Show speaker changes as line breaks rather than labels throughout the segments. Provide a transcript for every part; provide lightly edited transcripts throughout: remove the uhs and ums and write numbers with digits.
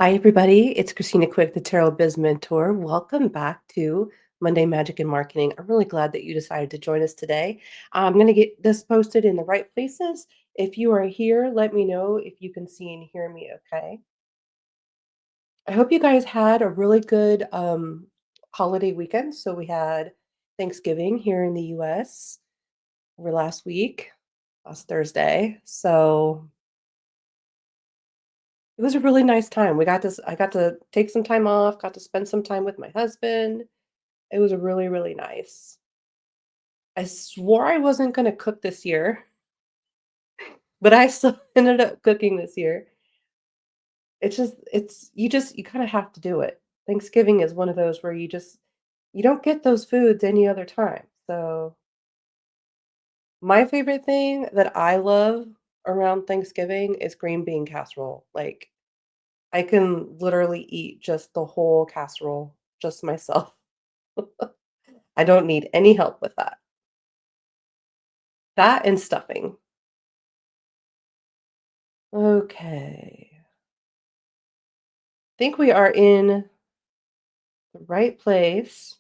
Hi, everybody. It's Christina Quick, the Tarot Biz Mentor. Welcome back to Monday Magic and Marketing. I'm really glad that you decided to join us today. I'm going to get this posted in the right places. If you are here, let me know if you can see and hear me okay. I hope you guys had a really good holiday weekend. So, we had Thanksgiving here in the US over last week, last Thursday. So, it was a really nice time. I got to take some time off, got to spend some time with my husband. It was really, really nice. I swore I wasn't gonna cook this year, but I still ended up cooking this year. It's you kinda have to do it. Thanksgiving is one of those where you don't get those foods any other time. So, my favorite thing that I love around Thanksgiving is green bean casserole. Like, I can literally eat just the whole casserole just myself. I don't need any help with that. That and stuffing. Okay. Think we are in the right place.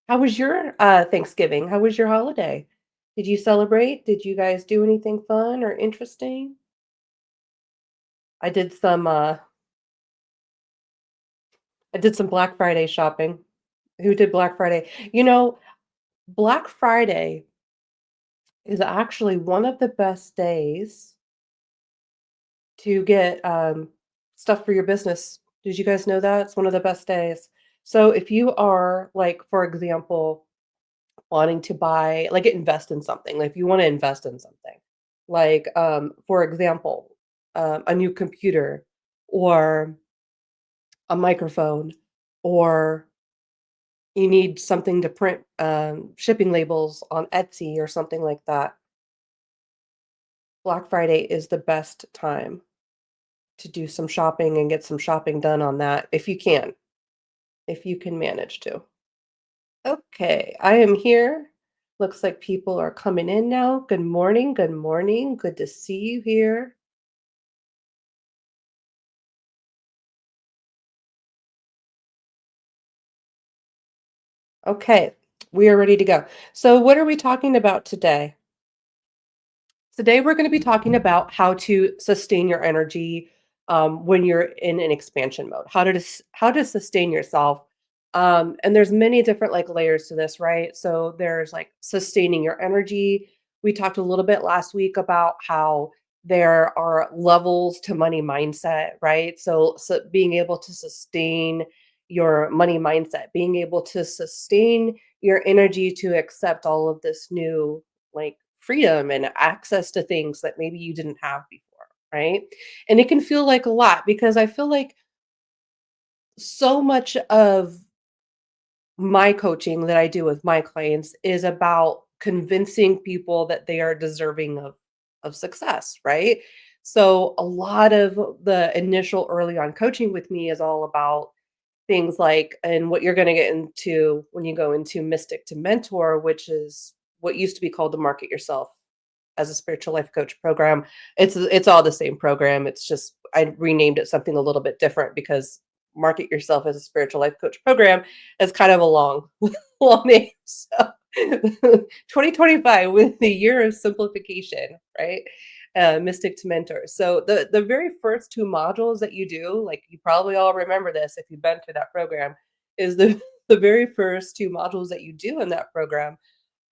How was your, Thanksgiving? How was your holiday? Did you celebrate? Did you guys do anything fun or interesting? I did some, uh I did some Black Friday shopping. Who did Black Friday? Black Friday is actually one of the best days to get, stuff for your business. Did you guys know that? It's one of the best days. So if you are, like, for example, wanting to buy like, invest in something, like, if you wanna invest in something, like, for example, a new computer or a microphone, or you need something to print, shipping labels on Etsy or something like that, Black Friday is the best time to do some shopping and get some shopping done on that if you can manage to. Okay, I am here. Looks like people are coming in now. Good morning. Good morning. Good to see you here. Okay, we are ready to go. So, what are we talking about today? Today, we're going to be talking about how to sustain your energy when you're in an expansion mode. How to sustain yourself. And there's many different like layers to this, right? So there's like sustaining your energy. We talked a little bit last week about how there are levels to money mindset, right? So being able to sustain your money mindset, being able to sustain your energy to accept all of this new like freedom and access to things that maybe you didn't have before, right? And it can feel like a lot because I feel like so much of my coaching that I do with my clients is about convincing people that they are deserving of success, right? So a lot of the initial early on coaching with me is all about things like and what you're going to get into when you go into mystic to mentor, which is what used to be called the market yourself as a spiritual life coach program. It's all the same program. It's just I renamed it something a little bit different because market yourself as a spiritual life coach program is kind of a long long name. So 2025 with the year of simplification, right? Mystic to mentor. So the very first two modules that you do, like you probably all remember this if you've been through that program, is the the very first two modules that you do in that program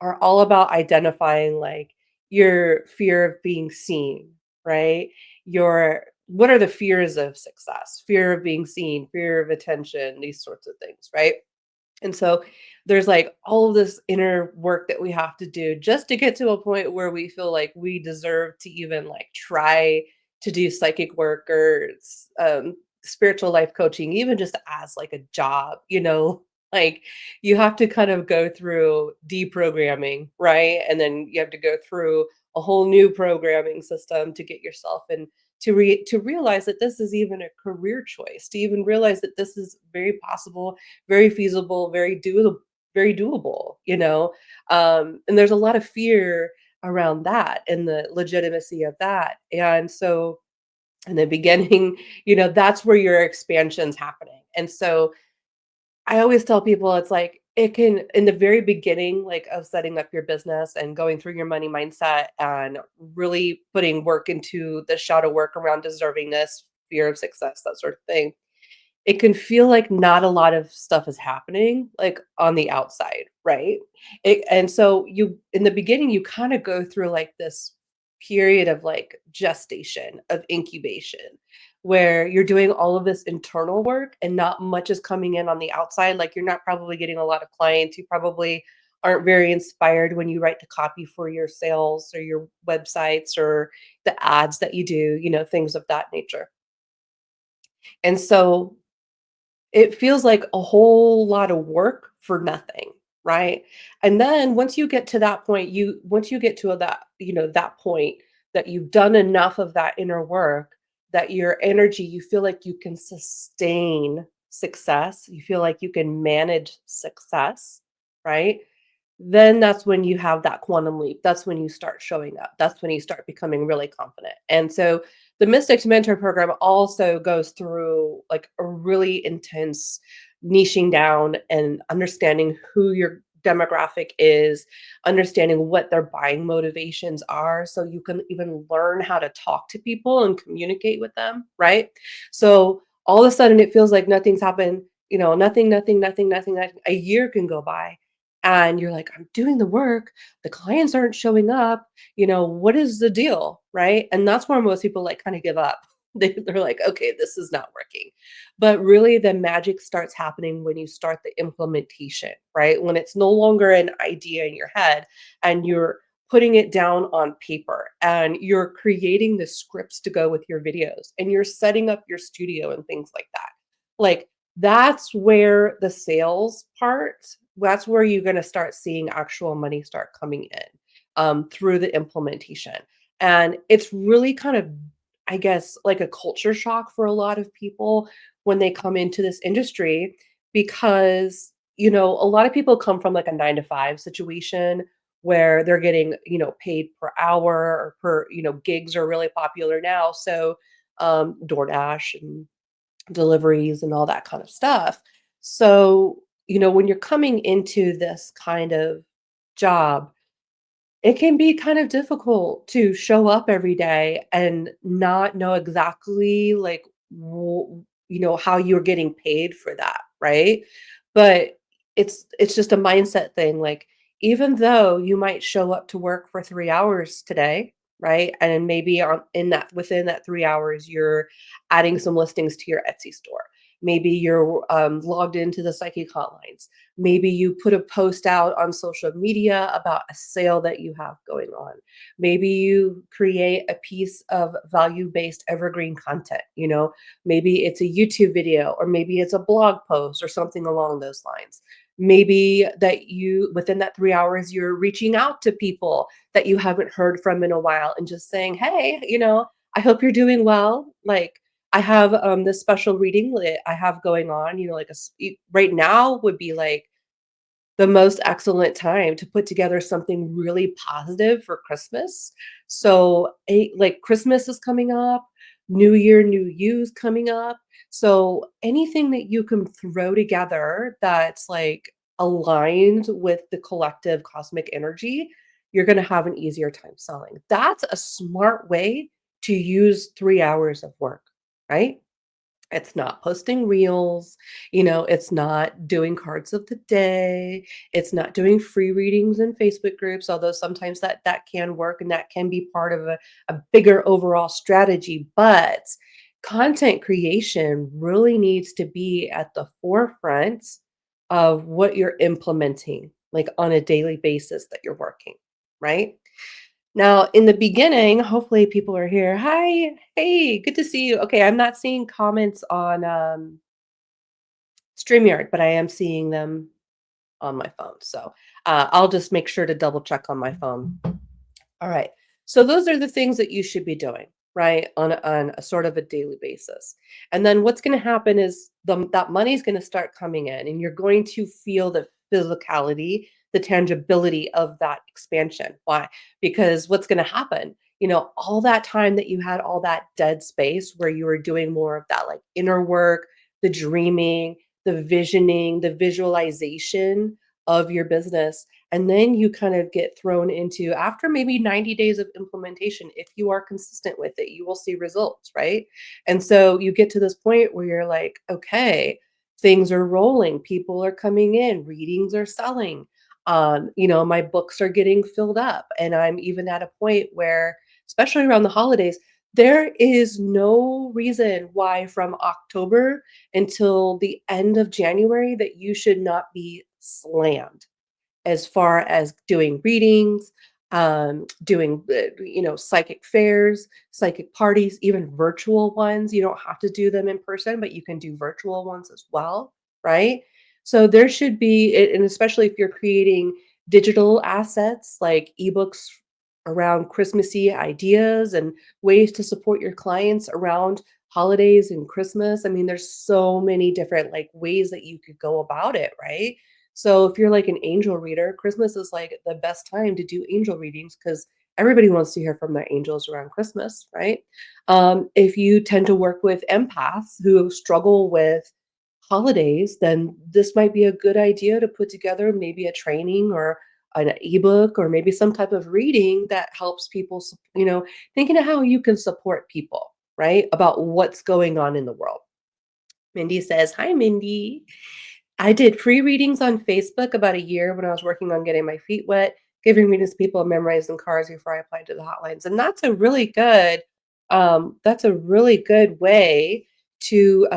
are all about identifying like your fear of being seen, right? Your what are the fears of success? Fear of being seen, fear of attention, these sorts of things, right? And so there's like all of this inner work that we have to do just to get to a point where we feel like we deserve to even like try to do psychic work or spiritual life coaching, even just as like a job, like you have to kind of go through deprogramming, right? And then you have to go through a whole new programming system to get yourself in to realize that this is even a career choice, to even realize that this is very possible, very feasible, very doable, and there's a lot of fear around that and the legitimacy of that. And so In the beginning, that's where your expansion's happening. And so I always tell people it's like it can in the very beginning, like of setting up your business and going through your money mindset and really putting work into the shadow work around deservingness, fear of success, that sort of thing. It can feel like not a lot of stuff is happening, like, on the outside, right? And so you in the beginning, you kinda go through, like, this period of, like, gestation, of incubation, where you're doing all of this internal work and not much is coming in on the outside, like, you're not probably getting a lot of clients, you probably aren't very inspired when you write the copy for your sales or your websites or the ads that you do, things of that nature. And so it feels like a whole lot of work for nothing, right? And then once you get to that point, you once you get to that point that you've done enough of that inner work, that your energy, you feel like you can sustain success, you feel like you can manage success, right? Then that's when you have that quantum leap. That's when you start showing up. That's when you start becoming really confident. And so the Mystics Mentor Program also goes through like a really intense niching down and understanding who your demographic is, understanding what their buying motivations are, so you can even learn how to talk to people and communicate with them, right? So all of a sudden it feels like nothing's happened, nothing, nothing, nothing, nothing, nothing. A year can go by and you're like, I'm doing the work, the clients aren't showing up, what is the deal? Right. And that's where most people like kind of give up. They're like, okay, this is not working. But really, the magic starts happening when you start the implementation, right? When it's no longer an idea in your head and you're putting it down on paper and you're creating the scripts to go with your videos and you're setting up your studio and things like that. Like, that's where the sales part, that's where you're gonna start seeing actual money start coming in, through the implementation. And it's really kind of, I guess, like a culture shock for a lot of people when they come into this industry because, a lot of people come from like a 9 to 5 situation where they're getting, paid per hour or per, gigs are really popular now. So, DoorDash and deliveries and all that kind of stuff. So, when you're coming into this kind of job, it can be kind of difficult to show up every day and not know exactly like how you're getting paid for that, right? But it's just a mindset thing. Like, even though you might show up to work for 3 hours today, right? And maybe on in that within that 3 hours you're adding some listings to your Etsy store. Maybe you're logged into the psychic hotlines. Maybe you put a post out on social media about a sale that you have going on. Maybe you create a piece of value-based evergreen content, Maybe it's a YouTube video or maybe it's a blog post or something along those lines. Maybe that you within that 3 hours you're reaching out to people that you haven't heard from in a while and just saying, "Hey, I hope you're doing well. Like, I have this special reading that I have going on, like right now would be like the most excellent time to put together something really positive for Christmas. So, like Christmas is coming up, New Year, New You's coming up. So, anything that you can throw together that's like aligned with the collective cosmic energy, you're going to have an easier time selling. That's a smart way to use 3 hours of work, right? It's not posting reels, it's not doing cards of the day, it's not doing free readings in Facebook groups, although sometimes that can work and that can be part of a bigger overall strategy. But content creation really needs to be at the forefront of what you're implementing, like on a daily basis that you're working, right? Now, in the beginning, hopefully people are here. Hi, hey, good to see you. Okay, I'm not seeing comments on StreamYard, but I am seeing them on my phone. So I'll just make sure to double check on my phone. All right. So those are the things that you should be doing, right? On a sort of a daily basis. And then what's going to happen is that money is going to start coming in and you're going to feel the physicality, the tangibility of that expansion. Why? Because what's going to happen? all that time that you had all that dead space where you were doing more of that like inner work, the dreaming, the visioning, the visualization of your business. And then you kind of get thrown into after maybe 90 days of implementation, if you are consistent with it, you will see results, right? And so you get to this point where you're like, okay, things are rolling, people are coming in, readings are selling. My books are getting filled up. And I'm even at a point where, especially around the holidays, there is no reason why from October until the end of January that you should not be slammed as far as doing readings, doing, psychic fairs, psychic parties, even virtual ones. You don't have to do them in person, but you can do virtual ones as well, right? So there should be, and especially if you're creating digital assets like ebooks around Christmassy ideas and ways to support your clients around holidays and Christmas. I mean, there's so many different like ways that you could go about it, right? So if you're like an angel reader, Christmas is like the best time to do angel readings because everybody wants to hear from their angels around Christmas, right? If you tend to work with empaths who struggle with holidays, then this might be a good idea to put together maybe a training or an ebook or maybe some type of reading that helps people, thinking of how you can support people, right? About what's going on in the world. Mindy says, "Hi, Mindy. I did free readings on Facebook about a year when I was working on getting my feet wet, giving readings to people memorizing cars before I applied to the hotlines." And that's a really good way to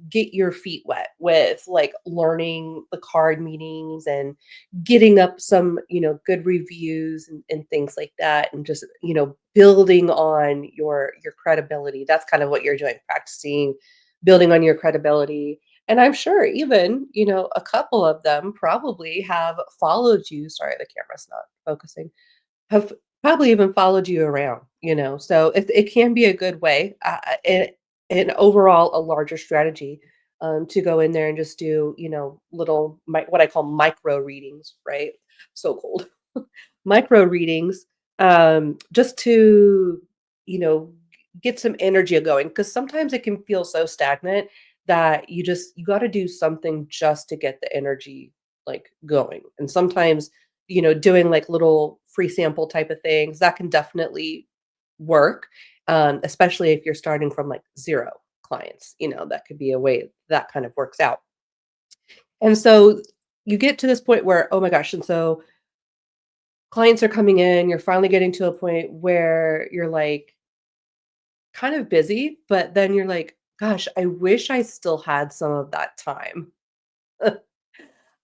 get your feet wet with like learning the card meanings and getting up some, good reviews and things like that. And just, building on your credibility. That's kind of what you're doing, practicing, building on your credibility, and I'm sure even, a couple of them probably have followed you. Sorry, the camera's not focusing. Have probably even followed you around, so it can be a good way, and overall a larger strategy, to go in there and just do, little what I call micro readings, right? So cold. Micro readings, just to, you know, get some energy going because sometimes it can feel so stagnant that you got to do something just to get the energy like going. And sometimes, doing like little free sample type of things that can definitely work, especially if you're starting from like zero clients. That could be a way that kind of works out. And so you get to this point where, oh my gosh, and so clients are coming in, you're finally getting to a point where you're like kind of busy, but then you're like, gosh, I wish I still had some of that time.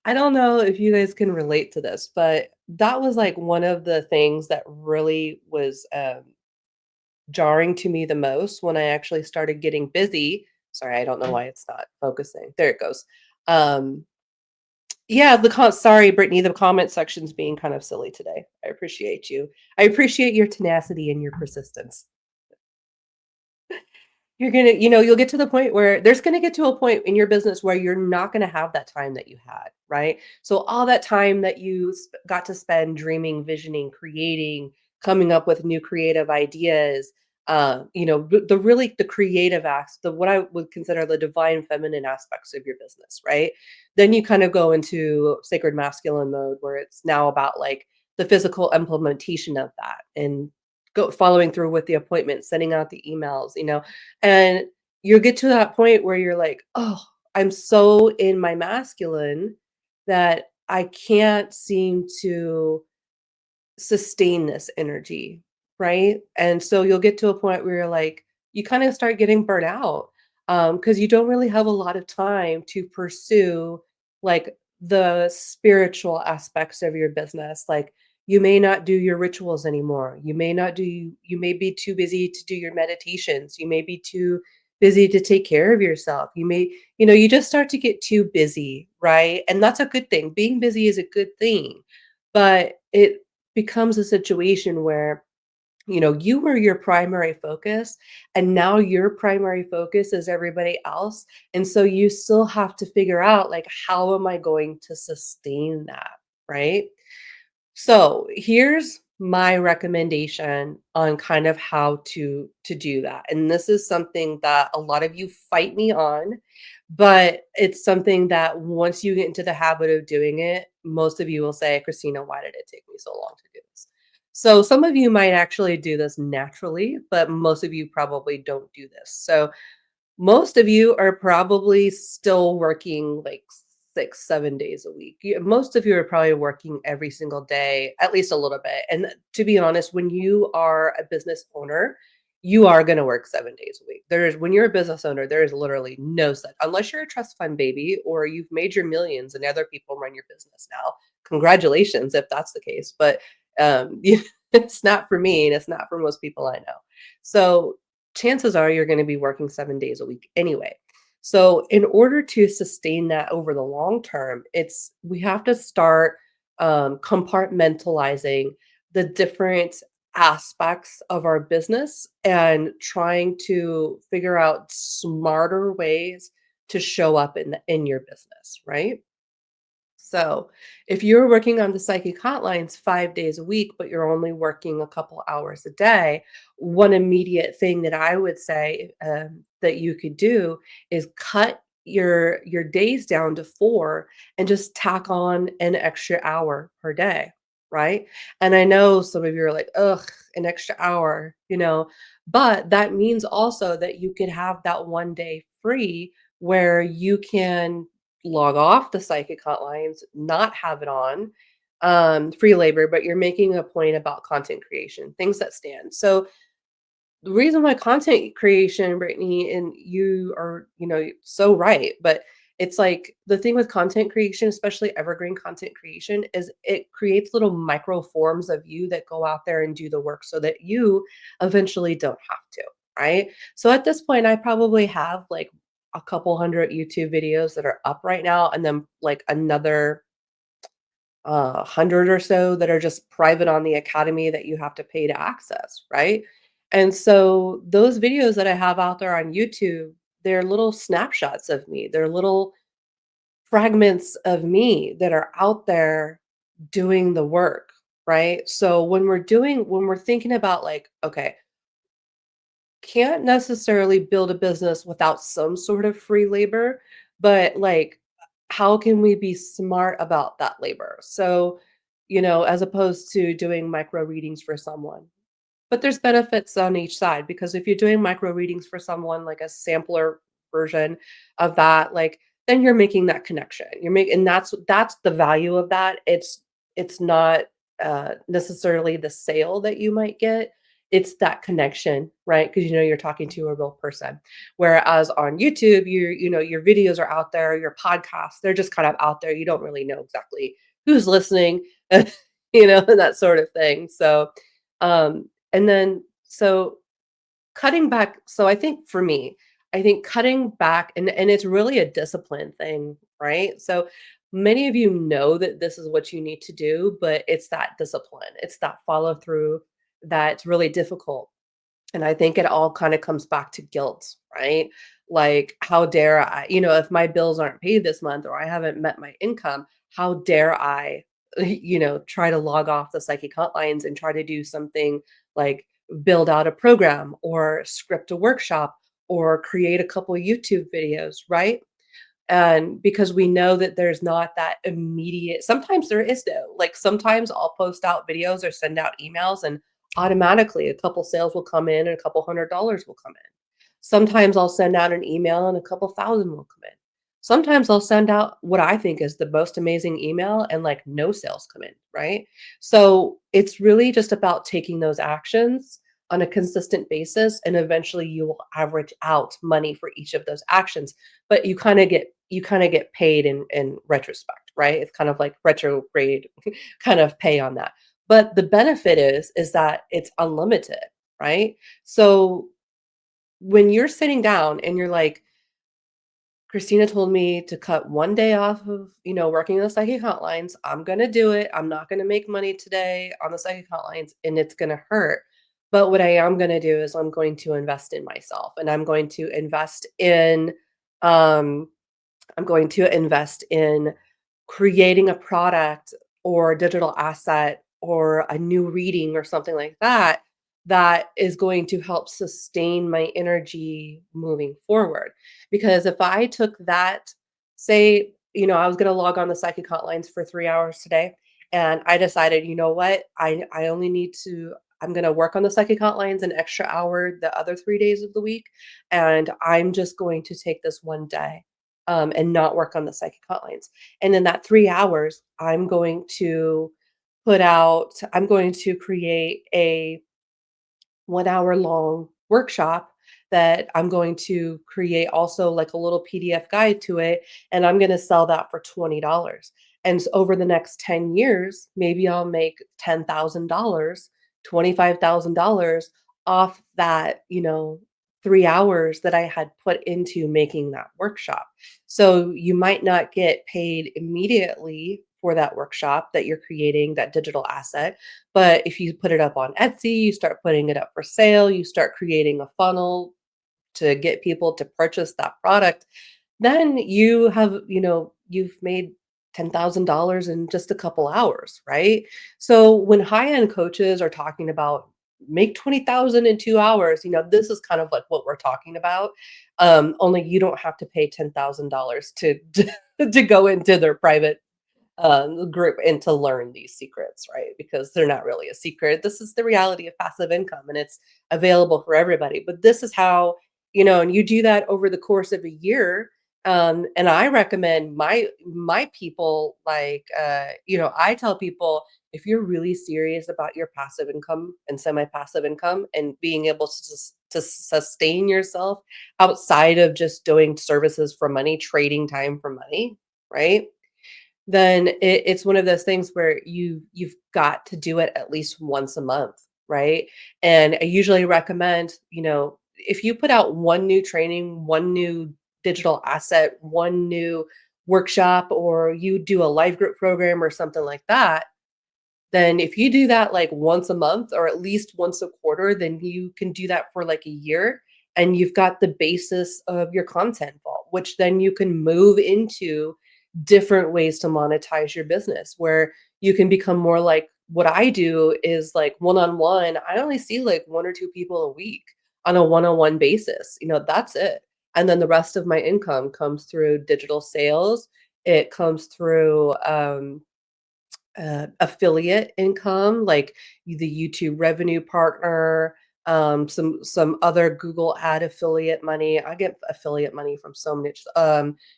I don't know if you guys can relate to this, but that was like one of the things that really was jarring to me the most when I actually started getting busy. Sorry, I don't know why it's not focusing. There it goes. Um, yeah, sorry, Brittany, the comment section's being kind of silly today. I appreciate you. I appreciate your tenacity and your persistence. You're gonna you'll get to the point where there's gonna get to a point in your business where you're not gonna have that time that you had, right? So all that time that you got to spend dreaming, visioning, creating, coming up with new creative ideas, the creative acts, the what I would consider the divine feminine aspects of your business, right? Then you kind of go into sacred masculine mode where it's now about like the physical implementation of that and go following through with the appointments, sending out the emails, and you get to that point where you're like, "Oh, I'm so in my masculine that I can't seem to sustain this energy, right?" And so you'll get to a point where you're like, you kind of start getting burnt out because you don't really have a lot of time to pursue like the spiritual aspects of your business. Like you may not do your rituals anymore. You may be too busy to do your meditations. You may be too busy to take care of yourself. You just start to get too busy, right? And that's a good thing. Being busy is a good thing, but it becomes a situation where, you were your primary focus and now your primary focus is everybody else. And so you still have to figure out like, how am I going to sustain that? Right. So here's my recommendation on kind of how to do that. And this is something that a lot of you fight me on, but it's something that once you get into the habit of doing it, most of you will say, "Christina, why did it take me so long to do this?" So some of you might actually do this naturally, but most of you probably don't do this. So most of you are probably still working like 6, 7 days a week. Most of you are probably working every single day, at least a little bit. And to be honest, when you are a business owner, you are going to work 7 days a week. When you're a business owner, there is literally no such, unless you're a trust fund baby or you've made your millions and other people run your business now. Congratulations if that's the case. But it's not for me and it's not for most people I know. So chances are you're going to be working 7 days a week anyway. So in order to sustain that over the long term, we have to start compartmentalizing the different aspects of our business and trying to figure out smarter ways to show up in your business, right? So, if you're working on the psychic hotlines 5 days a week, but you're only working a couple hours a day, one immediate thing that I would say that you could do is cut your days down to 4 and just tack on an extra hour per day, right? And I know some of you are like, ugh, an extra hour, but that means also that you could have that one day free where you can log off the psychic hotlines, not have it on, free labor, but you're making a point about content creation, things that stand. So the reason why content creation, Brittany, and you are, so right, but it's like the thing with content creation, especially evergreen content creation, is it creates little micro forms of you that go out there and do the work so that you eventually don't have to, right? So at this point, I probably have like a couple hundred YouTube videos that are up right now, and then like another 100 or so that are just private on the academy that you have to pay to access, right? And so those videos that I have out there on YouTube, they're little snapshots of me. They're little fragments of me that are out there doing the work, right? So when we're thinking about like, okay, can't necessarily build a business without some sort of free labor, but like, how can we be smart about that labor? So, as opposed to doing micro readings for someone, but there's benefits on each side because if you're doing micro readings for someone, like a sampler version of that, like then you're making that connection. And that's the value of that. It's not necessarily the sale that you might get. It's that connection, right? Because you're talking to a real person. Whereas on YouTube, your videos are out there, your podcasts, they're just kind of out there. You don't really know exactly who's listening, and that sort of thing. So and then so cutting back so I think for me, I think cutting back and it's really a discipline thing, right? So many of you know that this is what you need to do, but it's that discipline. It's that follow through that's really difficult. And I think it all kind of comes back to guilt, right? Like, how dare I, if my bills aren't paid this month or I haven't met my income, how dare I, try to log off the psychic hotlines and try to do something like build out a program or script a workshop or create a couple YouTube videos, right? And because we know that there's not that immediate sometimes there is though. Like sometimes I'll post out videos or send out emails and automatically a couple sales will come in and a couple $100 will come in. Sometimes I'll send out an email and a couple thousand will come in. Sometimes I'll send out what I think is the most amazing email and like no sales come in, right? So it's really just about taking those actions on a consistent basis and eventually you will average out money for each of those actions, but you kind of get paid in retrospect, right? It's kind of like retrograde kind of pay on that. But the benefit is that it's unlimited, right? So when you're sitting down and you're like, Christina told me to cut one day off of, working on the psychic hotlines. I'm gonna do it. I'm not gonna make money today on the psychic hotlines, and it's gonna hurt. But what I am gonna do is I'm going to invest in myself, and um, I'm going to invest in creating a product or digital asset or a new reading or something like that, that is going to help sustain my energy moving forward. Because if I took that, say, I was going to log on the psychic hotlines for 3 hours today, and I decided, you know what, I only need to. I'm going to work on the psychic hotlines an extra hour the other 3 days of the week, and I'm just going to take this one day and not work on the psychic hotlines. And in that 3 hours, I'm going to create a 1 hour long workshop that I'm going to create also like a little PDF guide to it, and I'm going to sell that for $20. And over the next 10 years, maybe I'll make $10,000, $25,000 off that, 3 hours that I had put into making that workshop. So you might not get paid immediately for that workshop that you're creating, that digital asset, but if you put it up on Etsy, you start putting it up for sale, you start creating a funnel to get people to purchase that product, then you've made $10,000 in just a couple hours, right? So when high-end coaches are talking about make 20,000 in 2 hours, this is kind of like what we're talking about. Only you don't have to pay $10,000 to go into their private group and to learn these secrets, right? Because they're not really a secret. This is the reality of passive income and it's available for everybody. But this is how, and you do that over the course of a year. And I recommend my people like I tell people if you're really serious about your passive income and semi-passive income and being able to sustain yourself outside of just doing services for money, trading time for money, right? Then it's one of those things where you've got to do it at least once a month, right? And I usually recommend, if you put out one new training, one new digital asset, one new workshop, or you do a live group program or something like that, then if you do that like once a month or at least once a quarter, then you can do that for like a year and you've got the basis of your content vault, which then you can move into different ways to monetize your business where you can become more like what I do is like one-on-one. I only see like one or two people a week on a one-on-one basis. That's it. And then the rest of my income comes through digital sales. It comes through affiliate income, like the YouTube revenue partner, some other Google ad affiliate money. I get affiliate money from so much.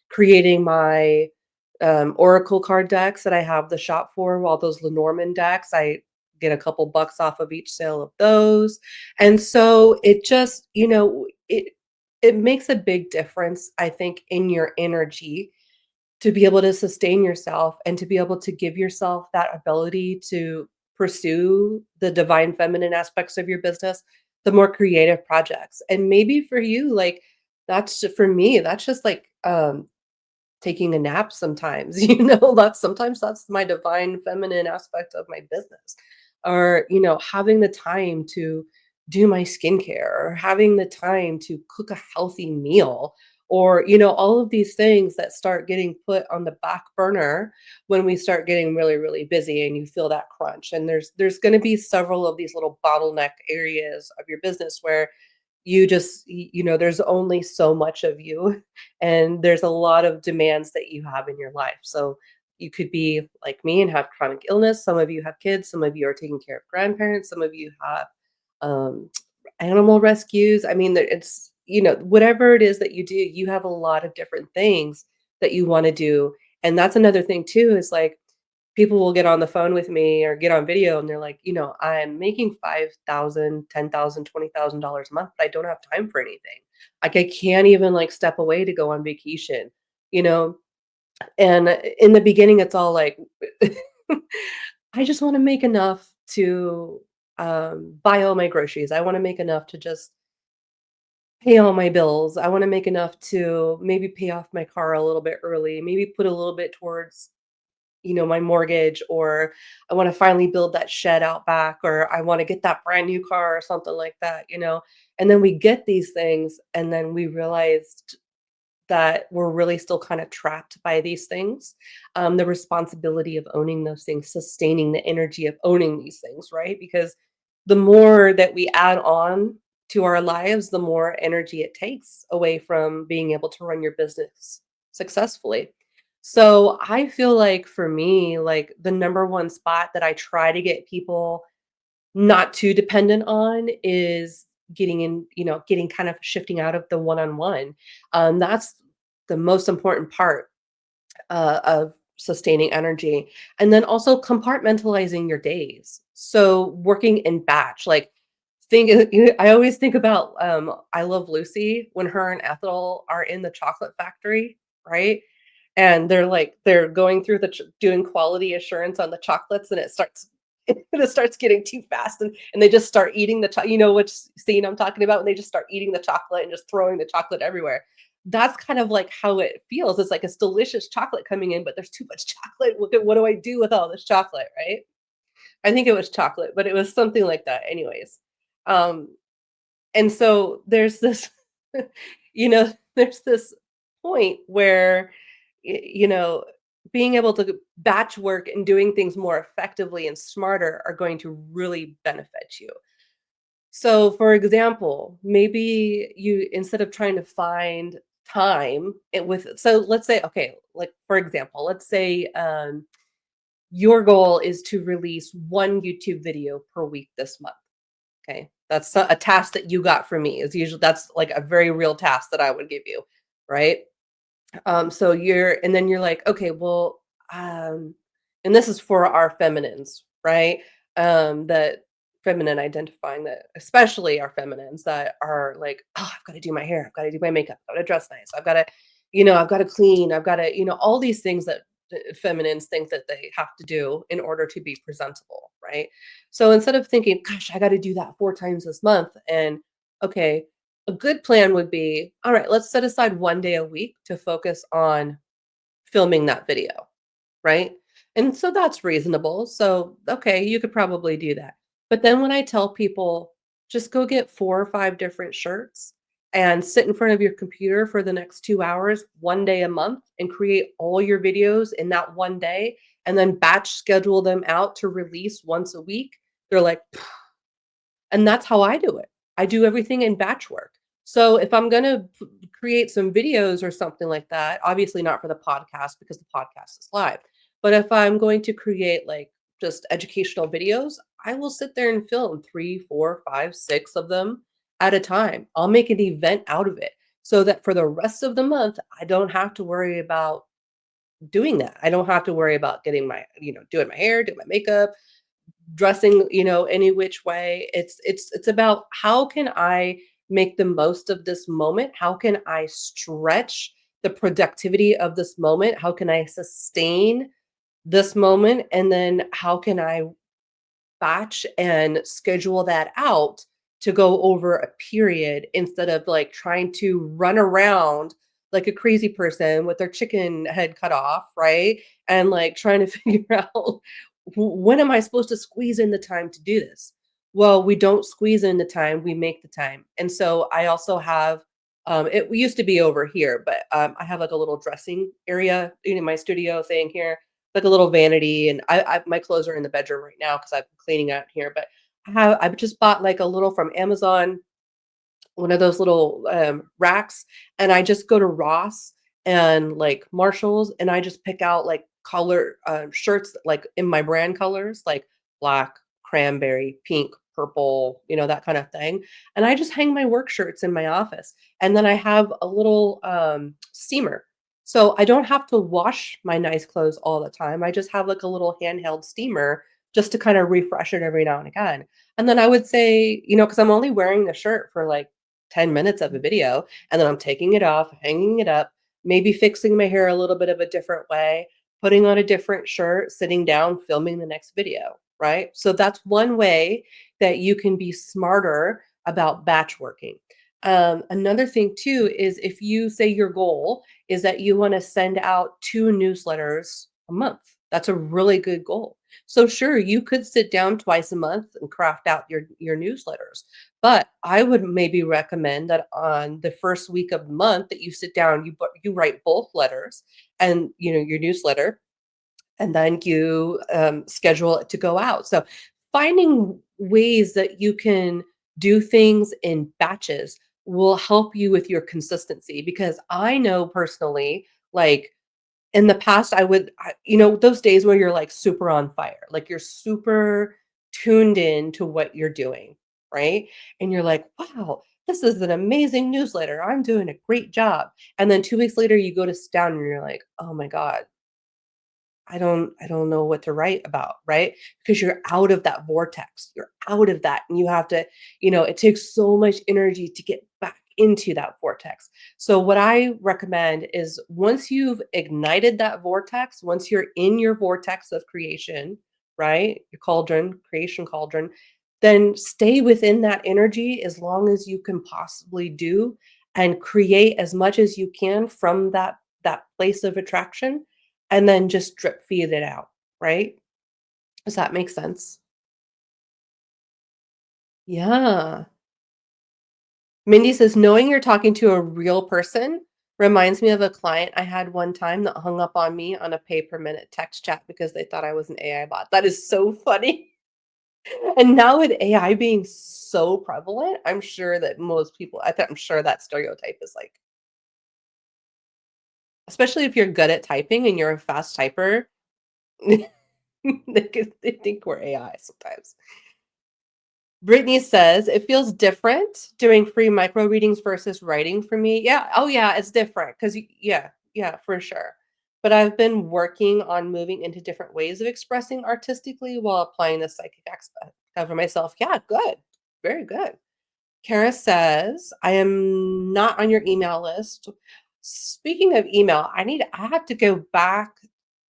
Creating my Oracle card decks that I have the shop for, all those Lenormand decks, I get a couple bucks off of each sale of those, and so it just it makes a big difference, I think, in your energy to be able to sustain yourself and to be able to give yourself that ability to pursue the divine feminine aspects of your business, the more creative projects. And maybe for you, like for me, that's just like taking a nap sometimes, that's my divine feminine aspect of my business. Or, having the time to do my skincare or having the time to cook a healthy meal or, all of these things that start getting put on the back burner when we start getting really, really busy and you feel that crunch. And there's going to be several of these little bottleneck areas of your business where there's only so much of you and there's a lot of demands that you have in your life. So you could be like me and have chronic illness. Some of you have kids, some of you are taking care of grandparents, some of you have um, animal rescues. I mean, it's, whatever it is that you do, you have a lot of different things that you want to do. And that's another thing too, is like people will get on the phone with me or get on video and they're like, I'm making 5,000, 10,000, $20,000 a month, but I don't have time for anything. Like I can't even like step away to go on vacation, you know? And in the beginning, it's all like, I just want to make enough to buy all my groceries. I want to make enough to just pay all my bills. I want to make enough to maybe pay off my car a little bit early, maybe put a little bit towards my mortgage, or I want to finally build that shed out back, or I want to get that brand new car or something like that. And then we get these things and then we realized that we're really still kind of trapped by these things. The responsibility of owning those things, sustaining the energy of owning these things, right? Because the more that we add on to our lives, the more energy it takes away from being able to run your business successfully. So I feel like for me, like the number one spot that I try to get people not too dependent on is getting in, getting kind of shifting out of the one-on-one. That's the most important part of sustaining energy. And then also compartmentalizing your days. So working in batch, like I always think about I Love Lucy when her and Ethel are in the chocolate factory, right? And they're going through doing quality assurance on the chocolates, and it starts getting too fast, and they just start eating you know which scene I'm talking about, and they just start eating the chocolate and just throwing the chocolate everywhere. That's kind of like how it feels. It's like it's delicious chocolate coming in, but there's too much chocolate. What do I do with all this chocolate, right? I think it was chocolate, but it was something like that anyways. Um, and so there's this, there's this point where, you know, being able to batch work and doing things more effectively and smarter are going to really benefit you. So, for example, maybe you instead of trying to find time it with so let's say okay, like for example, let's say your goal is to release one YouTube video per week this month. Okay. That's a task that you got from me. Is usually that's like a very real task that I would give you, right? So and then you're like, okay, well, um, and this is for our feminines, right? That feminine identifying that, especially our feminines that are like, oh, I've got to do my hair, I've got to do my makeup, I've got to dress nice, I've got to clean, I've got to, all these things that feminines think that they have to do in order to be presentable, right? So instead of thinking, gosh, I got to do that 4 times this month, and okay, a good plan would be, all right, let's set aside 1 day a week to focus on filming that video, right? And so that's reasonable. So, okay, you could probably do that. But then when I tell people, just go get 4 or 5 different shirts and sit in front of your computer for the next 2 hours, 1 day a month, and create all your videos in that 1 day, and then batch schedule them out to release once a week, they're like, and that's how I do it. I do everything in batch work. So if I'm gonna create some videos or something like that, obviously not for the podcast because the podcast is live. But if I'm going to create like just educational videos, I will sit there and film 3, 4, 5, 6 of them at a time. I'll make an event out of it so that for the rest of the month, I don't have to worry about doing that. I don't have to worry about getting doing my hair, doing my makeup, dressing, any which way. It's about how can I make the most of this moment? How can I stretch the productivity of this moment? How can I sustain this moment? And then how can I batch and schedule that out to go over a period instead of like trying to run around like a crazy person with their chicken head cut off, right? And like trying to figure out when am I supposed to squeeze in the time to do this? Well, we don't squeeze in the time, we make the time. And so I also have it used to be over here, but I have like a little dressing area in my studio thing here, like a little vanity, and I my clothes are in the bedroom right now because I've been cleaning out here, but I've just bought like a little from Amazon, one of those little, racks, and I just go to Ross and, like, Marshalls, and I just pick out, like, shirts, like, in my brand colors, like black, cranberry, pink, purple, that kind of thing, and I just hang my work shirts in my office, and then I have a little, steamer, so I don't have to wash my nice clothes all the time, I just have, like, a little handheld steamer just to kinda refresh it every now and again, and then I would say, because I'm only wearing the shirt for, like, 10 minutes of a video, and then I'm taking it off, hanging it up, maybe fixing my hair a little bit of a different way, putting on a different shirt, sitting down, filming the next video, right? So that's one way that you can be smarter about batch working. Another thing too is if you say your goal is that you want to send out 2 newsletters a month. That's a really good goal. So sure, you could sit down twice a month and craft out your newsletters. But I would maybe recommend that on the first week of the month that you sit down, you write both letters and your newsletter, and then you schedule it to go out. So finding ways that you can do things in batches will help you with your consistency, because I know personally, like in the past, those days where you're like super on fire, like you're super tuned in to what you're doing, right? And you're like, wow, this is an amazing newsletter. I'm doing a great job. And then 2 weeks later, you go to sit down and you're like, oh my God, I don't know what to write about, right? Because you're out of that vortex. You're out of that, and you have to, it takes so much energy to get back into that vortex. So what I recommend is, once you've ignited that vortex, once you're in your vortex of creation, right? Your cauldron, creation cauldron, then stay within that energy as long as you can possibly do, and create as much as you can from that place of attraction, and then just drip feed it out, right? Does that make sense? Yeah. Mindy says, knowing you're talking to a real person reminds me of a client I had one time that hung up on me on a pay per minute text chat because they thought I was an AI bot. That is so funny. And now with AI being so prevalent, I'm sure that most people, I'm sure that stereotype is like, especially if you're good at typing and you're a fast typer, they think we're AI sometimes. Brittany says, "It feels different doing free micro readings versus writing for me." Yeah, oh yeah, it's different because yeah, yeah, for sure. But I've been working on moving into different ways of expressing artistically while applying the psychic aspect for myself. Yeah, good. Very good. Kara says, "I am not on your email list." Speaking of email, I have to go back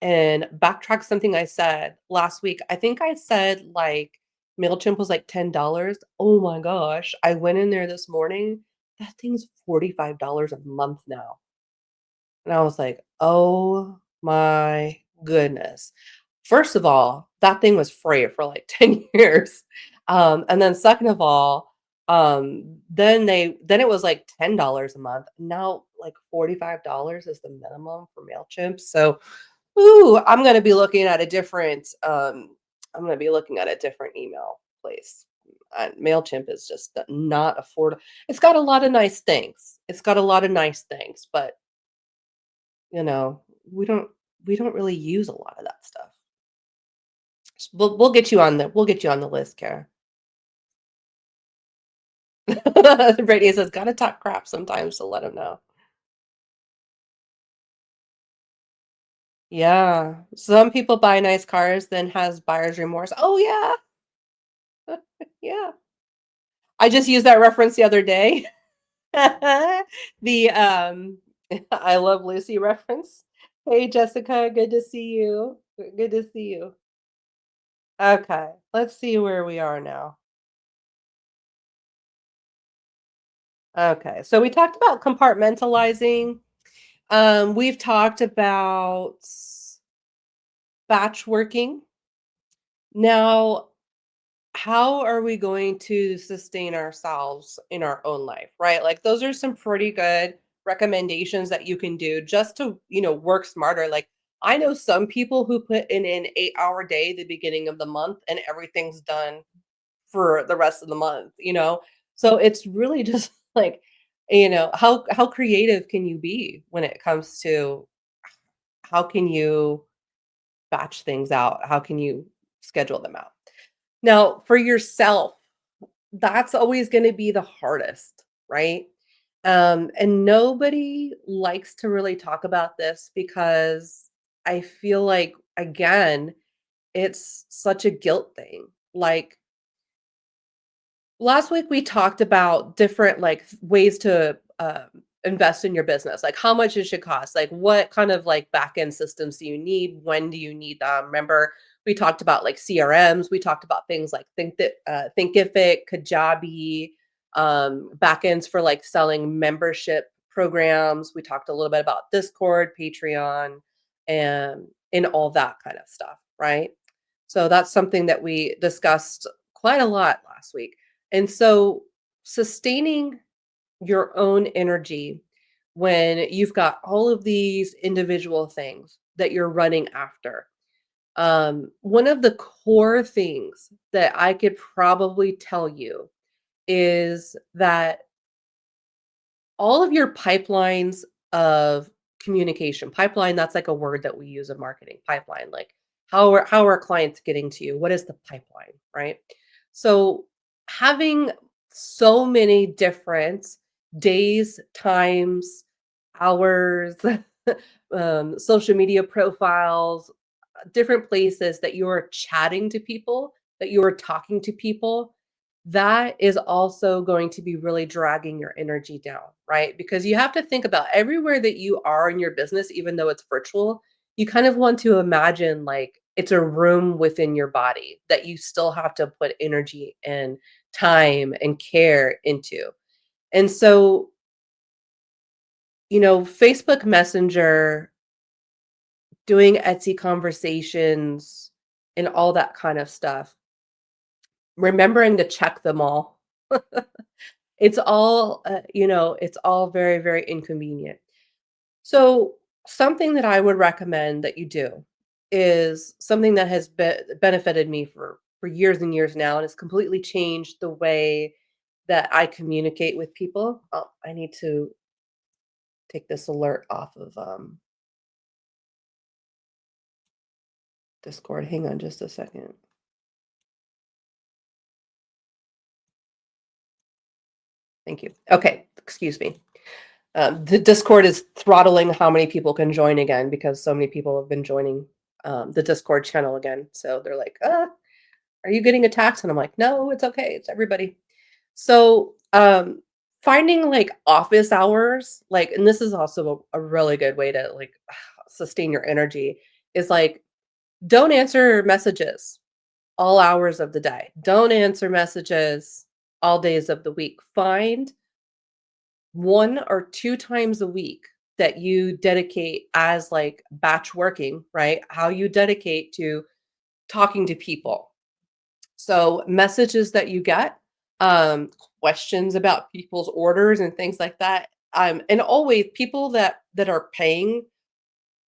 and backtrack something I said last week. I think I said like MailChimp was like $10. Oh my gosh. I went in there this morning. That thing's $45 a month now. And I was like, "Oh my goodness." First of all, that thing was free for like 10 years. And then second of all, then it was like $10 a month. Now like $45 is the minimum for MailChimp. So, ooh, I'm gonna be looking at a different email place. MailChimp is just not affordable. It's got a lot of nice things. It's got a lot of nice things, but you know, we don't we don't really use a lot of that stuff. We'll get you on the list, Kara. Brady says, "Gotta talk crap sometimes to let him know." Yeah, some people buy nice cars, then has buyer's remorse. Oh yeah, yeah. I just used that reference the other day. The I Love Lucy reference. Hey Jessica, good to see you. Good to see you. Okay, let's see where we are now. Okay, so we talked about compartmentalizing. We've talked about batch working. Now, how are we going to sustain ourselves in our own life, right? Like those are some pretty good recommendations that you can do just to, work smarter. Like I know some people who put in an 8-hour day the beginning of the month and everything's done for the rest of the month, you know? So it's really just like, how creative can you be when it comes to how can you batch things out? How can you schedule them out? Now, for yourself, that's always going to be the hardest, right? And nobody likes to really talk about this because I feel like, again, it's such a guilt thing. Like, last week we talked about different like ways to invest in your business, like how much it should cost, like what kind of like back end systems do you need, when do you need them. Remember, we talked about like CRMs, we talked about things like Thinkific, Kajabi, back ends for like selling membership programs. We talked a little bit about Discord, Patreon, and and all that kind of stuff, right? So that's something that we discussed quite a lot last week. And so sustaining your own energy when you've got all of these individual things that you're running after. One of the core things that I could probably tell you is that all of your pipelines of communication, pipeline, that's like a word that we use in marketing, pipeline, like how are clients getting to you? What is the pipeline, right? So having so many different days, times, hours, social media profiles, different places that you're chatting to people, that you're talking to people, that is also going to be really dragging your energy down, right? Because you have to think about everywhere that you are in your business, even though it's virtual, you kind of want to imagine like it's a room within your body that you still have to put energy and time and care into. And so, Facebook Messenger, doing Etsy conversations, and all that kind of stuff, remembering to check them all. It's all very, very inconvenient. So, something that I would recommend that you do is something that has benefited me for years and years now, and has completely changed the way that I communicate with people. Oh, I need to take this alert off of Discord. Hang on just a second. Thank you. Okay, excuse me. The Discord is throttling how many people can join again because so many people have been joining the Discord channel again. So they're like, are you getting attacked? And I'm like, no, it's okay. It's everybody. So finding like office hours, like, and this is also a really good way to like sustain your energy, is like, don't answer messages all hours of the day. Don't answer messages all days of the week. Find 1 or 2 times a week that you dedicate as, like, batch working, right? How you dedicate to talking to people. So, messages that you get, um, questions about people's orders and things like that, and always people that are paying,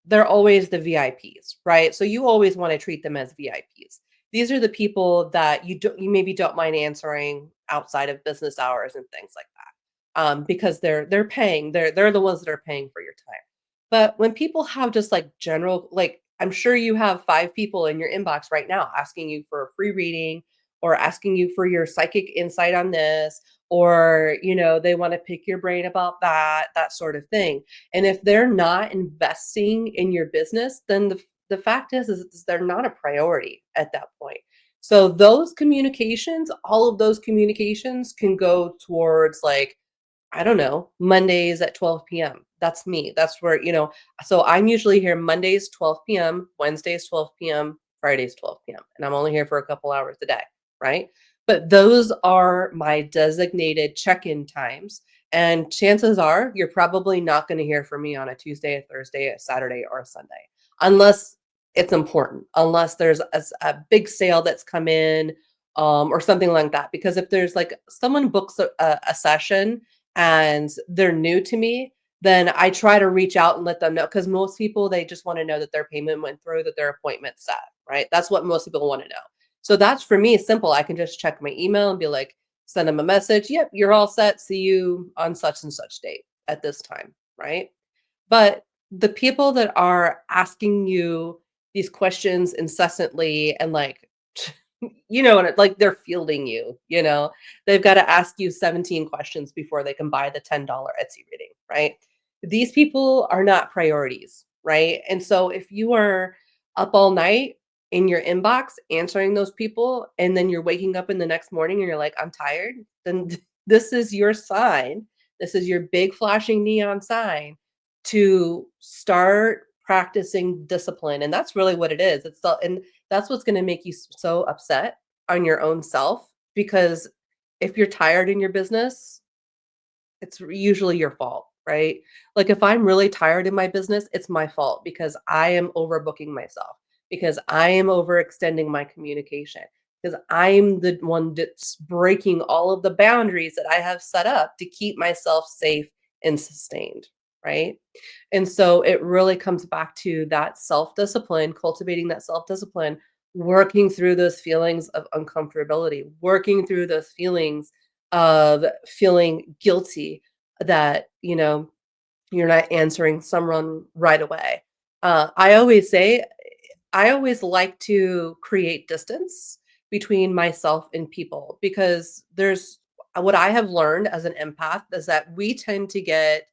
they're always the VIPs, right? So you always wanna treat them as VIPs. These are the people that you maybe don't mind answering outside of business hours and things like that, because they're paying. They're the ones that are paying for your time. But when people have just, like, general like, I'm sure you have 5 people in your inbox right now asking you for a free reading or asking you for your psychic insight on this, or, they wanna pick your brain about that sort of thing. And if they're not investing in your business, then the fact is they're not a priority at that point. So those communications, all of those communications can go towards like, I don't know, Mondays at 12 p.m. That's me. That's where, so I'm usually here Mondays 12 p.m., Wednesdays 12 p.m., Fridays 12 p.m. And I'm only here for a couple hours a day, right? But those are my designated check-in times. And chances are you're probably not going to hear from me on a Tuesday, a Thursday, a Saturday, or a Sunday, unless it's important, unless there's a big sale that's come in, or something like that. Because if there's like someone books a session and they're new to me, then I try to reach out and let them know, because most people, they just want to know that their payment went through, that their appointment's set, right? That's what most people want to know. So that's, for me, simple. I can just check my email and be like, send them a message. Yep, you're all set. See you on such and such date at this time, right? But the people that are asking you these questions incessantly and like, and like they're fielding you, they've got to ask you 17 questions before they can buy the $10 Etsy reading, right? These people are not priorities, right? And so if you are up all night in your inbox answering those people, and then you're waking up in the next morning and you're like, I'm tired, then this is your sign. This is your big flashing neon sign to start practicing discipline. And that's really what it is. And that's what's going to make you so upset on your own self, because if you're tired in your business, it's usually your fault, right? Like if I'm really tired in my business, it's my fault because I am overbooking myself, because I am overextending my communication, because I'm the one that's breaking all of the boundaries that I have set up to keep myself safe and sustained, right? And so it really comes back to that self-discipline, cultivating that self-discipline, working through those feelings of uncomfortability, working through those feelings of feeling guilty that, you're not answering someone right away. I always say I always like to create distance between myself and people because there's what I have learned as an empath is that we tend to get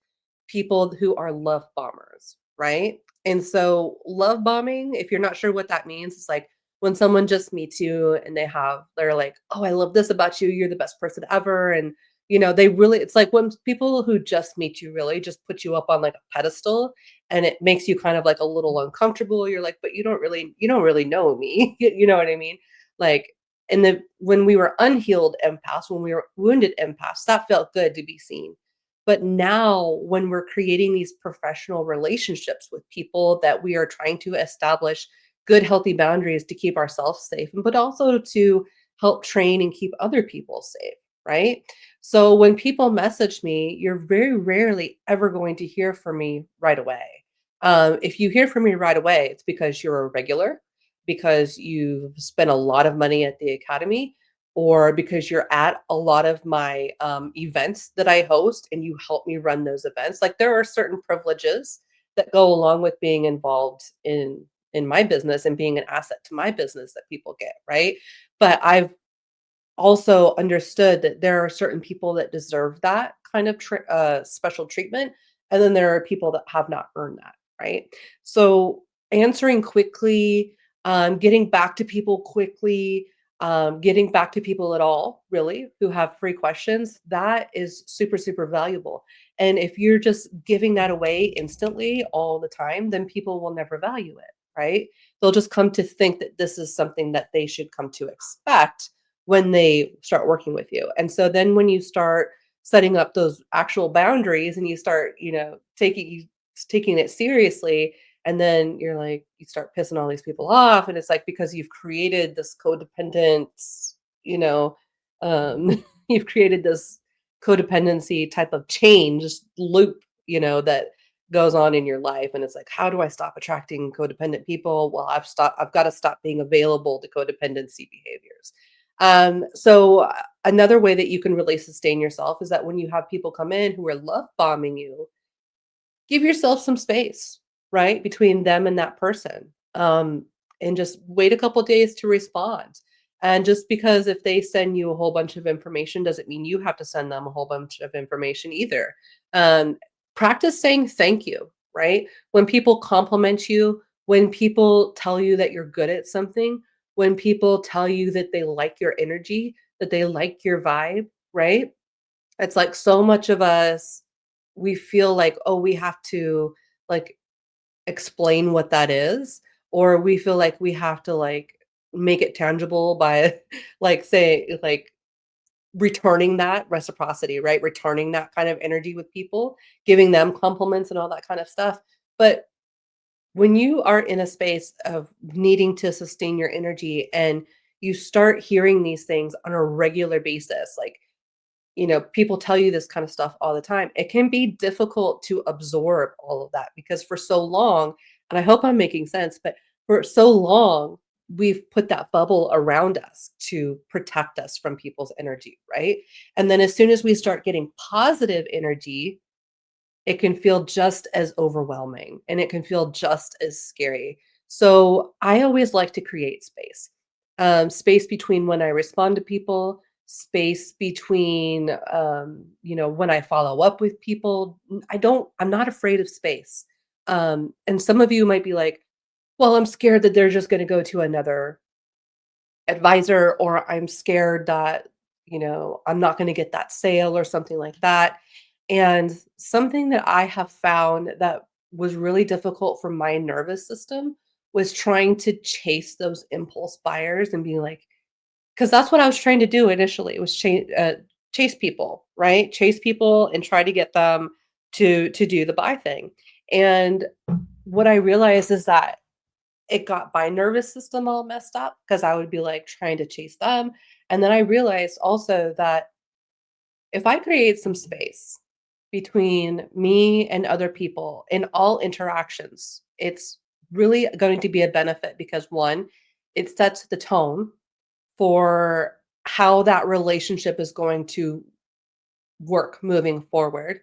people who are love bombers, right? And so love bombing, if you're not sure what that means, it's like when someone just meets you and they're like, "Oh, I love this about you. You're the best person ever." And they really it's like when people who just meet you really just put you up on like a pedestal and it makes you kind of like a little uncomfortable. You're like, "But you don't really know me." You know what I mean? Like when we were unhealed empaths, when we were wounded empaths, that felt good to be seen. But now when we're creating these professional relationships with people that we are trying to establish good healthy boundaries to keep ourselves safe, but also to help train and keep other people safe, right? So when people message me, you're very rarely ever going to hear from me right away. If you hear from me right away, it's because you're a regular, because you've spent a lot of money at the academy, or because you're at a lot of my events that I host and you help me run those events. Like there are certain privileges that go along with being involved in my business and being an asset to my business that people get, right? But I've also understood that there are certain people that deserve that kind of special treatment, and then there are people that have not earned that, right? So answering quickly, getting back to people quickly, getting back to people at all, really, who have free questions, that is super, super valuable. And if you're just giving that away instantly all the time, then people will never value it, right? They'll just come to think that this is something that they should come to expect when they start working with you. And so then when you start setting up those actual boundaries and you start, taking it seriously, and then you're like, you start pissing all these people off, and it's like because you've created this codependent, you know, you've created this codependency type of change loop, that goes on in your life. And it's like, how do I stop attracting codependent people? Well, I've got to stop being available to codependency behaviors. So another way that you can really sustain yourself is that when you have people come in who are love bombing you, give yourself some space, right, between them and that person. And just wait a couple days to respond. And just because if they send you a whole bunch of information doesn't mean you have to send them a whole bunch of information either. Um, Practice saying thank you, right? When people compliment you, when people tell you that you're good at something, when people tell you that they like your energy, that they like your vibe, right? It's like so much of us, we feel like, oh, we have to like explain what that is, or we feel like we have to like make it tangible by like say like returning that reciprocity, right? Returning that kind of energy with people, giving them compliments and all that kind of stuff. But when you are in a space of needing to sustain your energy and you start hearing these things on a regular basis, like people tell you this kind of stuff all the time. It can be difficult to absorb all of that because for so long, and I hope I'm making sense, but for so long, we've put that bubble around us to protect us from people's energy, right? And then as soon as we start getting positive energy, it can feel just as overwhelming and it can feel just as scary. So I always like to create space. Space between when I respond to people, space between when I follow up with people. I'm not afraid of space. And some of you might be like, well, I'm scared that they're just going to go to another advisor, or I'm scared that, I'm not going to get that sale or something like that. And something that I have found that was really difficult for my nervous system was trying to chase those impulse buyers and being like, because that's what I was trying to do initially. It was chase people, right? Chase people and try to get them to do the buy thing. And what I realized is that it got my nervous system all messed up because I would be, like, trying to chase them, and then I realized also that if I create some space between me and other people in all interactions, it's really going to be a benefit because, 1, it sets the tone for how that relationship is going to work moving forward.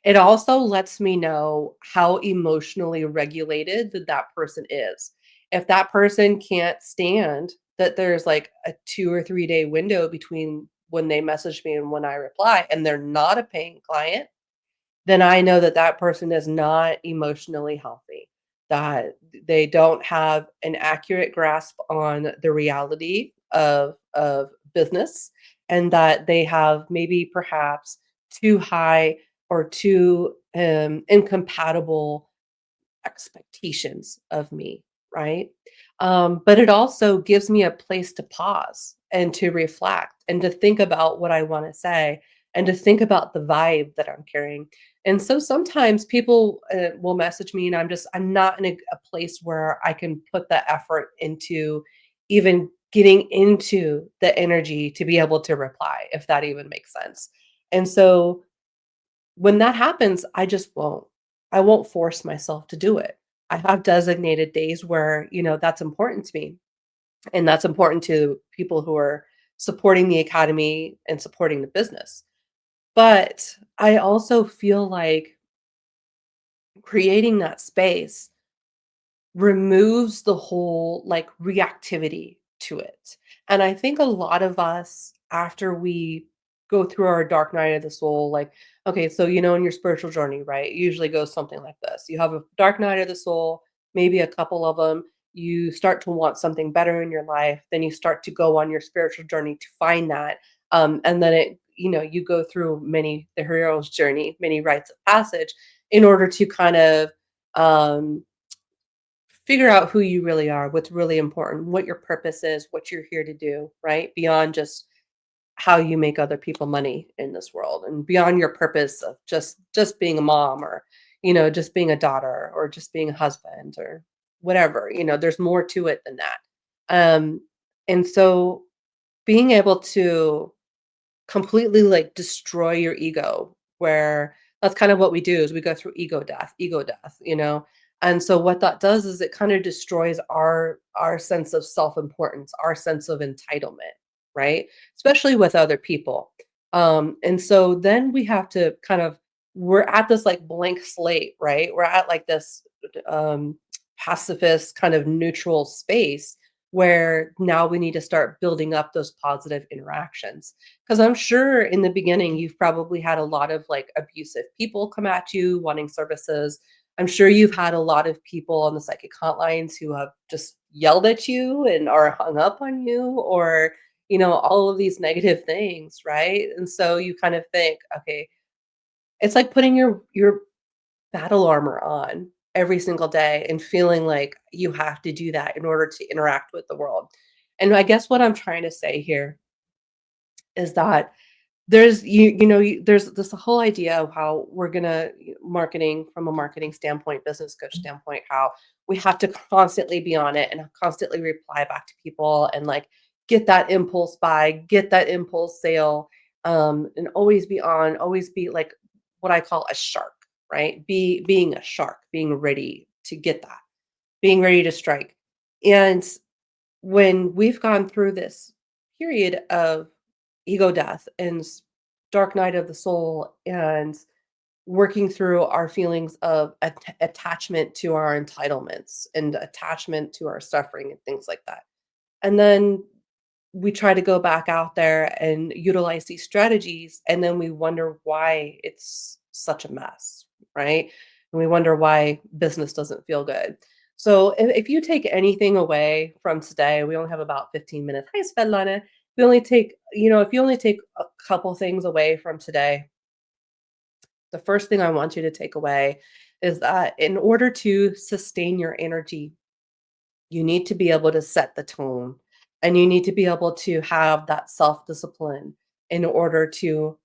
It also lets me know how emotionally regulated that person is. If that person can't stand that there's like a 2 or 3-day window between when they message me and when I reply, and they're not a paying client, then I know that that person is not emotionally healthy, that they don't have an accurate grasp on the reality of business, and that they have maybe perhaps too high or too incompatible expectations of me, right? But it also gives me a place to pause and to reflect and to think about what I want to say and to think about the vibe that I'm carrying. And so sometimes people will message me, and I'm not in a place where I can put the effort into even getting into the energy to be able to reply, if that even makes sense. And so when that happens, I just won't. I won't force myself to do it. I have designated days where, that's important to me, and that's important to people who are supporting the academy and supporting the business. But I also feel like creating that space removes the whole, like, reactivity to it. And I think a lot of us, after we go through our dark night of the soul, like, okay, so, in your spiritual journey, right, it usually goes something like this. You have a dark night of the soul, maybe a couple of them. You start to want something better in your life. Then you start to go on your spiritual journey to find that. And then you go through the hero's journey, many rites of passage in order to kind of, um, figure out who you really are, what's really important, what your purpose is, what you're here to do, right? Beyond just how you make other people money in this world, and beyond your purpose of just being a mom, or just being a daughter, or just being a husband, or whatever. There's more to it than that. And so being able to completely, like, destroy your ego, where that's kind of what we do is we go through ego death. And so what that does is it kind of destroys our sense of self-importance, our sense of entitlement, right? Especially with other people. And so then we have to kind of we're at this, like, blank slate, right? We're at, like, this um pacifist kind of neutral space where now we need to start building up those positive interactions. 'Cause I'm sure in the beginning, you've probably had a lot of, like, abusive people come at you wanting services. I'm sure you've had a lot of people on the psychic hotlines who have just yelled at you and are hung up on you, or, all of these negative things, right? And so you kind of think, "Okay," it's like putting your battle armor on every single day and feeling like you have to do that in order to interact with the world. And I guess what I'm trying to say here is that there's this whole idea of how we're gonna marketing from a marketing standpoint, business coach standpoint, how we have to constantly be on it and constantly reply back to people and, like, get that impulse buy, get that impulse sale, and always be on, always be like what I call a shark, right? Being a shark, being ready to get that, being ready to strike. And when we've gone through this period of ego death and dark night of the soul, and working through our feelings of attachment to our entitlements and attachment to our suffering and things like that, and then we try to go back out there and utilize these strategies, and then we wonder why it's such a mess, right? And we wonder why business doesn't feel good. So if you take anything away from today, we only have about 15 minutes. Hi, Svetlana. If you only take a couple things away from today, the first thing I want you to take away is that in order to sustain your energy, you need to be able to set the tone, and you need to be able to have that self-discipline in order to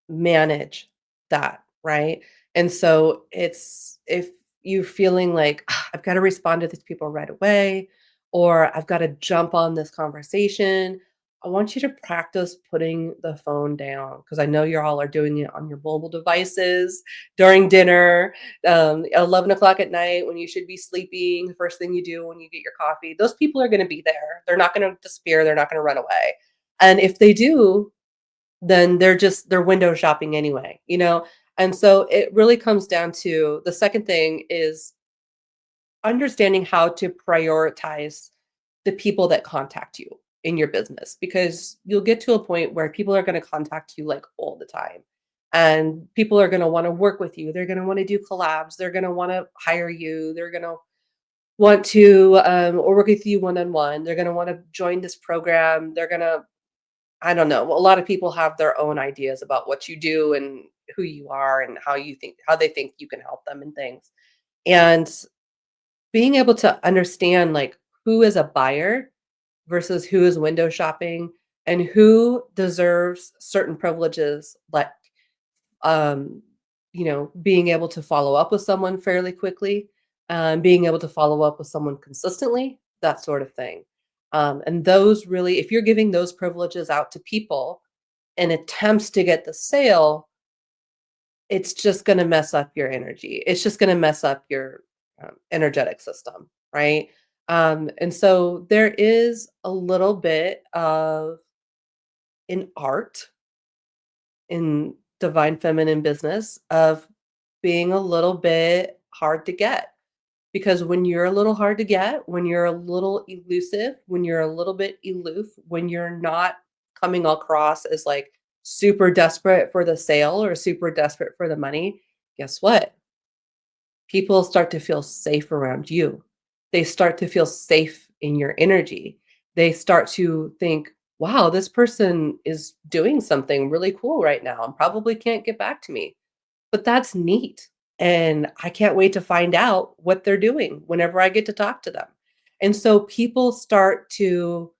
manage that, right? And so it's if you're feeling like I've got to respond to these people right away, or I've got to jump on this conversation, I want you to practice putting the phone down because I know you all are doing it on your mobile devices during dinner, 11 o'clock at night when you should be sleeping. The first thing you do when you get your coffee, those people are going to be there. They're not going to disappear. They're not going to run away. And if they do, then they're window shopping anyway, you know? And so it really comes down to the second thing is understanding how to prioritize the people that contact you in your business because you'll get to a point where people are going to contact you like all the time. And people are going to want to work with you. They're going to want to do collabs. They're going to want to hire you. They're going to want to or work with you one on one. They're going to want to join this program. They're going to I don't know. A lot of people have their own ideas about what you do and who you are and how they think you can help them and things. And being able to understand like who is a buyer versus who is window shopping and who deserves certain privileges like um being able to follow up with someone fairly quickly, being able to follow up with someone consistently, that sort of thing. And those really, if you're giving those privileges out to people in attempts to get the sale, it's just going to mess up your energy. It's just going to mess up your energetic system, right? And so there is a little bit of an art in divine feminine business of being a little bit hard to get. Because when you're a little hard to get, when you're a little elusive, when you're a little bit aloof, when you're not coming across as like super desperate for the sale or super desperate for the money, guess what? People start to feel safe around you. They start to feel safe in your energy. They start to think, wow, this person is doing something really cool right now and probably can't get back to me. But that's neat, and I can't wait to find out what they're doing whenever I get to talk to them. And so people start to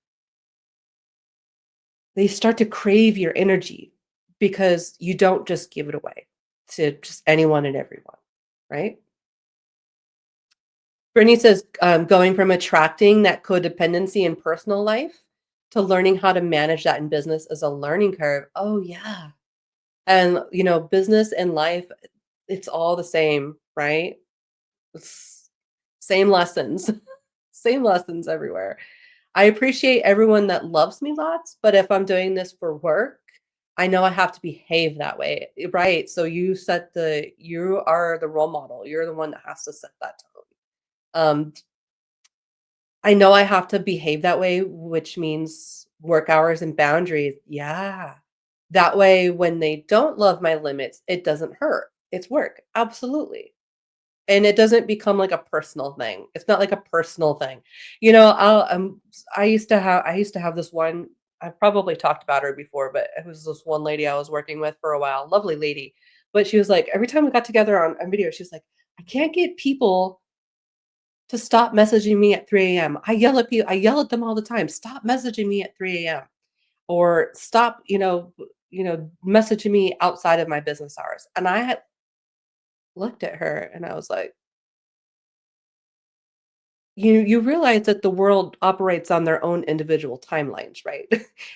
crave your energy because you don't just give it away to just anyone and everyone, right? Brittany says, going from attracting that codependency in personal life to learning how to manage that in business is a learning curve. Oh, yeah. And, business and life, it's all the same, right? S Same lessons, same lessons everywhere. I appreciate everyone that loves me lots, but if I'm doing this for work, I know I have to behave that way, right? So you are the role model, you're the one that has to set that tone. Um, I know I have to behave that way, which means work hours and boundaries, yeah. That way, when they don't love my limits, it doesn't hurt. It's work, absolutely. And it doesn't become like a personal thing. It's not like a personal thing. I used to have this one. I probably talked about her before, but it was this one lady I was working with for a while, lovely lady. But she was like, every time we got together on video, she's like, I can't get people to stop messaging me at 3 a.m. I yell at people, I yell at them all the time. Stop messaging me at 3 a.m. or stop, messaging me outside of my business hours. And I had looked at her and I was like, you realize that the world operates on their own individual timelines, right?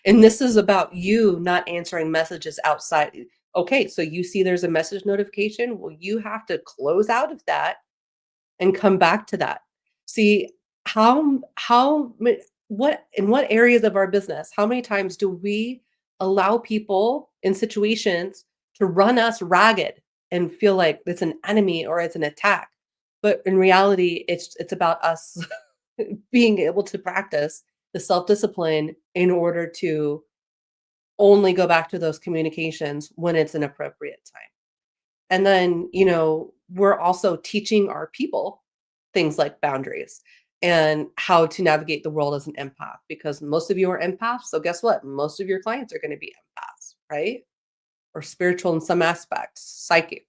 And this is about you not answering messages outside. Okay, so you see there's a message notification. Well, you have to close out of that and come back to that. See what in what areas of our business, how many times do we allow people in situations to run us ragged and feel like it's an enemy or it's an attack? But in reality, it's about us being able to practice the self-discipline in order to only go back to those communications when it's an appropriate time. And then, we're also teaching our people things like boundaries and how to navigate the world as an empath because most of you are empaths. So guess what? Most of your clients are going to be empaths, right? Or spiritual in some aspects, psychic,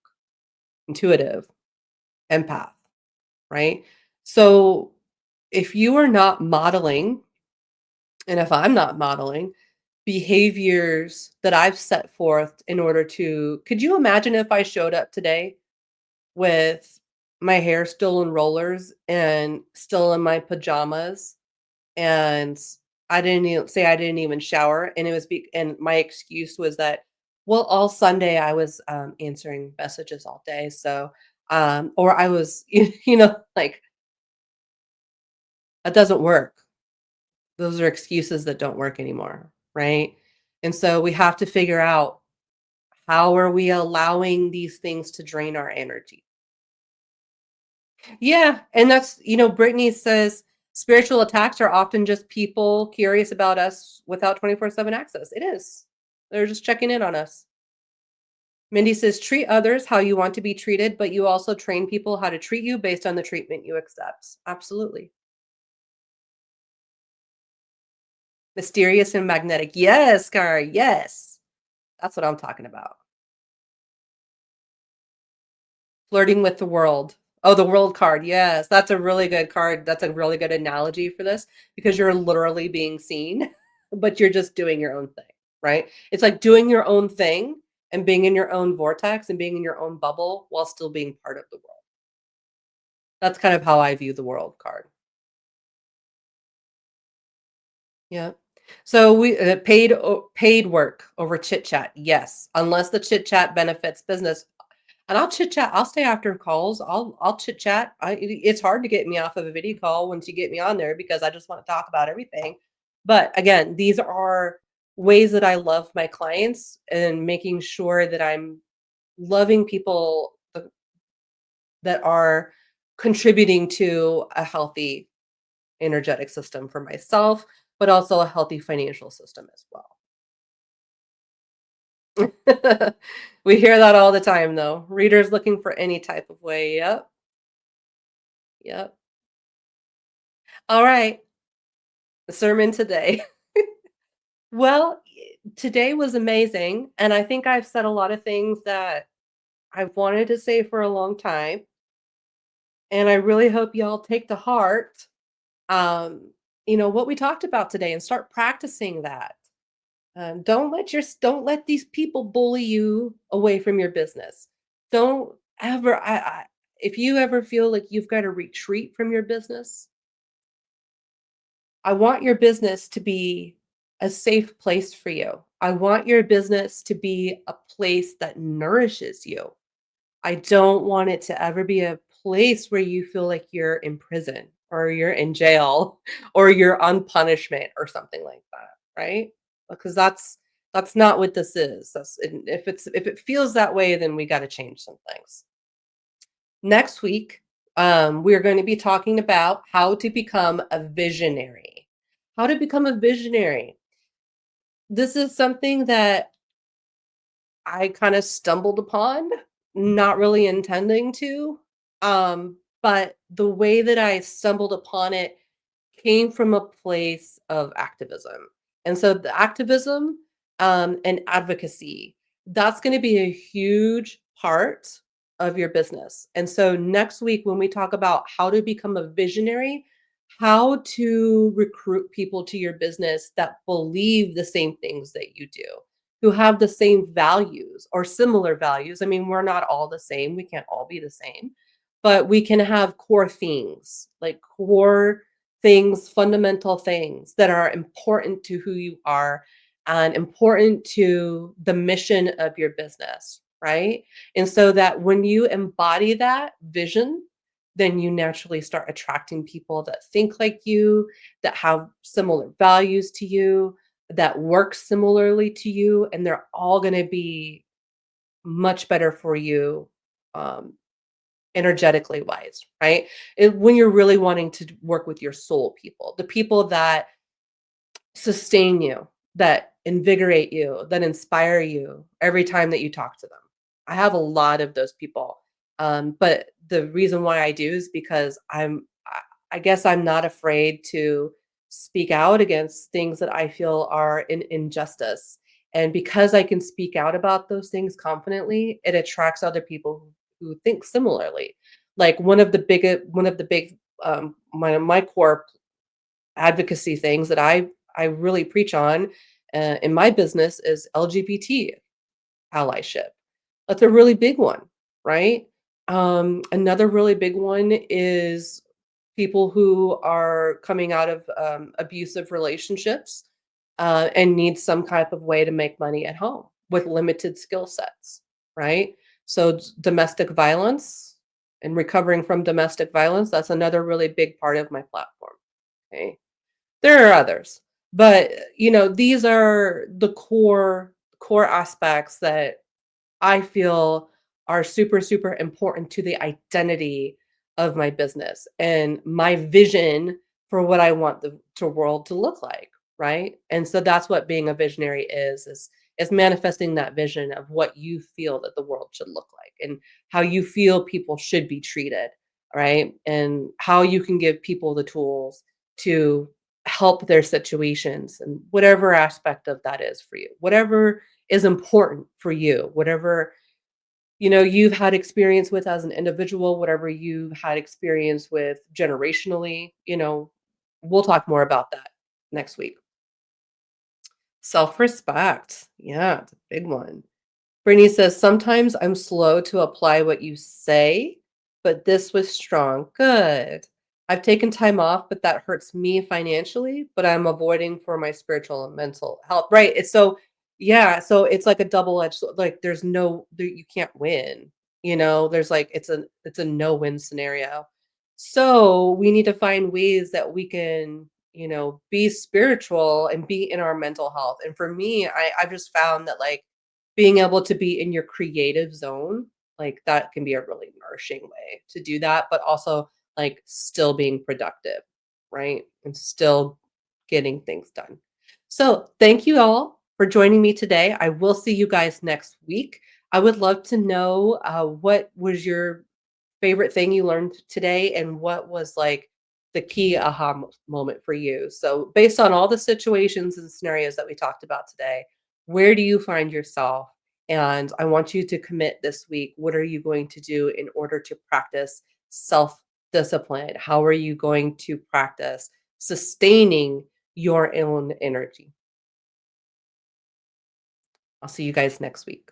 intuitive, empath, right? So if you are not modeling, and if I'm not modeling behaviors that I've set forth in order to, could you imagine if I showed up today with my hair still in rollers and still in my pajamas, and I didn't even shower, and it was and my excuse was that, well, all Sunday I was, answering messages all day, so, or I was, like, that doesn't work. Those are excuses that don't work anymore, right? And so we have to figure out, how are we allowing these things to drain our energy? Yeah, and that's, Brittany says spiritual attacks are often just people curious about us without 24/7 access. It is. They're just checking in on us. Mindy says treat others how you want to be treated, but you also train people how to treat you based on the treatment you accept. Absolutely. Mysterious and magnetic. Yes, Car. Yes. That's what I'm talking about. Flirting with the world. Oh, the world card, yes, that's a really good card, that's a really good analogy for this, because you're literally being seen, but you're just doing your own thing, right? It's like doing your own thing and being in your own vortex and being in your own bubble while still being part of the world. That's kind of how I view the world card. Yeah. So paid work over chit chat, yes, unless the chit chat benefits business. And I'll chit chat. I'll stay after calls. I'll chit chat. It's hard to get me off of a video call once you get me on there because I just want to talk about everything. But again, these are ways that I love my clients and making sure that I'm loving people that are contributing to a healthy energetic system for myself, but also a healthy financial system as well. We hear that all the time though. Readers looking for any type of way. Yep. Yep. All right. The sermon today. Well, today was amazing, and I think I've said a lot of things that I've wanted to say for a long time, and I really hope y'all take to heart, um, what we talked about today and start practicing that. Don't let these people bully you away from your business. Don't ever if you ever feel like you've got to retreat from your business, I want your business to be a safe place for you. I want your business to be a place that nourishes you. I don't want it to ever be a place where you feel like you're in prison or you're in jail or you're on punishment or something like that, right? Because that's not what this is. And if it feels that way, then we got to change some things. Next week, we're going to be talking about how to become a visionary. How to become a visionary. This is something that I kind of stumbled upon, not really intending to. But the way that I stumbled upon it came from a place of activism. And so the activism and advocacy, that's going to be a huge part of your business. And so next week, when we talk about how to become a visionary, how to recruit people to your business that believe the same things that you do, who have the same values or similar values. I mean, we're not all the same. We can't all be the same, but we can have core things, like core things, fundamental things that are important to who you are and important to the mission of your business, right? And so that when you embody that vision, then you naturally start attracting people that think like you, that have similar values to you, that work similarly to you, and they're all going to be much better for you, um, energetically wise, right? When you're really wanting to work with your soul people, the people that sustain you, that invigorate you, that inspire you every time that you talk to them. I have a lot of those people. But the reason why I do is because I guess I'm not afraid to speak out against things that I feel are in injustice. And because I can speak out about those things confidently, it attracts other people who think similarly. Like one of the big my core advocacy things that I really preach on in my business is LGBT allyship. That's a really big one, right? Another really big one is people who are coming out of abusive relationships and need some type of way to make money at home with limited skill sets, right? So, domestic violence and recovering from domestic violence, that's another really big part of my platform. Okay. There are others, but these are the core aspects that I feel are super, super important to the identity of my business and my vision for what I want the world to look like, right? And so that's what being a visionary is manifesting that vision of what you feel that the world should look like and how you feel people should be treated, right? And how you can give people the tools to help their situations and whatever aspect of that is for you. Whatever is important for you, whatever, you've had experience with as an individual, whatever you've had experience with generationally, we'll talk more about that next week. Self-respect. Yeah, it's a big one. Brittany says, "Sometimes I'm slow to apply what you say, but this was strong." Good. "I've taken time off, but that hurts me financially, but I'm avoiding for my spiritual and mental health." Right. It's so yeah, so it's like a double-edged like you can't win. There's like it's a no-win scenario. So we need to find ways that we can, be spiritual and be in our mental health. And for me, I've just found that like being able to be in your creative zone, like, that can be a really nourishing way to do that, but also, like, still being productive, right? And still getting things done. So, thank you all for joining me today. I will see you guys next week. I would love to know, what was your favorite thing you learned today and what was, like, the key aha moment for you? So, based on all the situations and scenarios that we talked about today, where do you find yourself? And I want you to commit this week. What are you going to do in order to practice self discipline? How are you going to practice sustaining your own energy? I'll see you guys next week.